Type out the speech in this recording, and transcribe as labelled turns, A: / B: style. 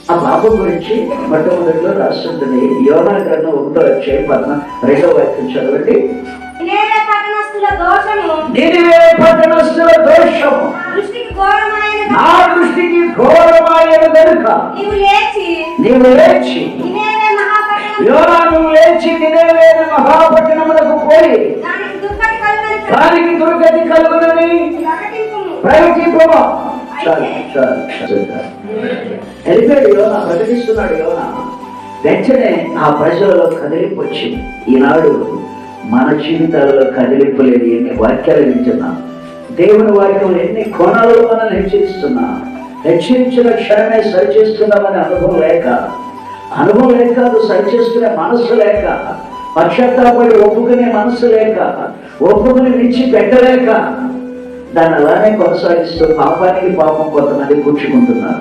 A: ఆ పాపం గురించి మొట్టమొదటిలో రాస్తుంటుంది. యోనా గ్రంథం 1వ అధ్యాయం 2వ వాక్యం చదవండి.
B: నినెవే పట్టణస్థుల దోషము నా
A: దృష్టికి ఘోరమైన గనుక నీవు లేచి యోనా నువ్వు లేచి నినెవే మహాపట్టణములకు పోయి దానికి దుర్గతి కలుగునని ప్రకటింపుము. వెళ్ళిపోయాడు యోనా, ప్రకటిస్తున్నాడు యోనా. వెంటనే ఆ ప్రజలలో కదిలింపు వచ్చింది. ఈనాడు మన జీవితాలలో కదిలింపు లేదు. ఎన్ని వాక్యాలు వింటున్నాం, దేవుని వాక్యం ఎన్ని కోణాలలో మనల్ని హెచ్చరిస్తున్నాం. హెచ్చరించిన క్షణమే సరిచేస్తున్నామని అనుభవం లేక కాదు, సరిచేసుకునే మనస్సు లేక, పశ్చాత్తాపడి ఒప్పుకునే మనస్సు లేక, ఒప్పుకుని విడిచిపెట్టలేక దాన్ని అలానే కొనసాగిస్తూ పాపానికి పాపం కొంతమంది కూర్చుకుంటున్నారు.